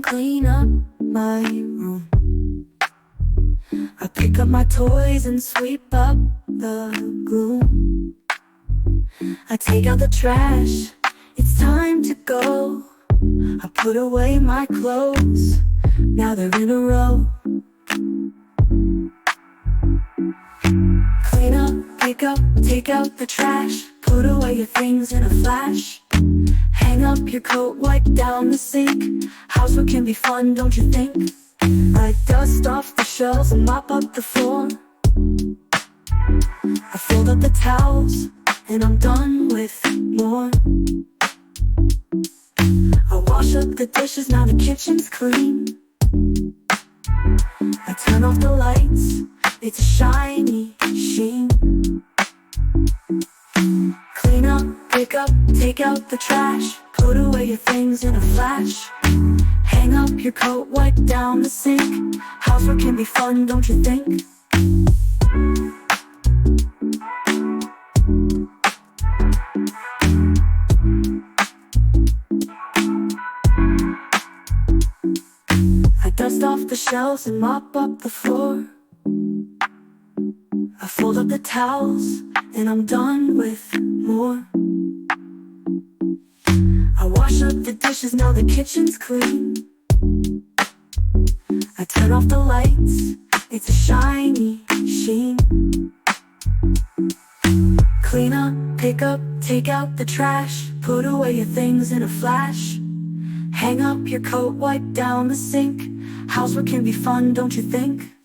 clean up my room. I pick up my toys and sweep up the gloom. I take out the trash, it's time to go. I put away my clothes, now they're in a row. Clean up, pick up, take out the trash. Put away your things in a flash. Hang up your coat, wipe down the sink. Housework can be fun, don't you think? I dust off the shelves and mop up the floor. I fold up the towels and I'm done with more. I wash up the dishes, now the kitchen's clean. I turn off the lights, it's a shiny sheen. Clean up, pick up, take out the trash. Put away your things in a flash. Hang up your coat, wipe down the sink. Housework can be fun, don't you think? I dust off the shelves and mop up the floor. I fold up the towels and I'm done with more. I wash up the dishes, now the kitchen's clean. I turn off the lights, it's a shiny sheen. Clean up, pick up, take out the trash. Put away your things in a flash. Hang up your coat, wipe down the sink. Housework can be fun, don't you think?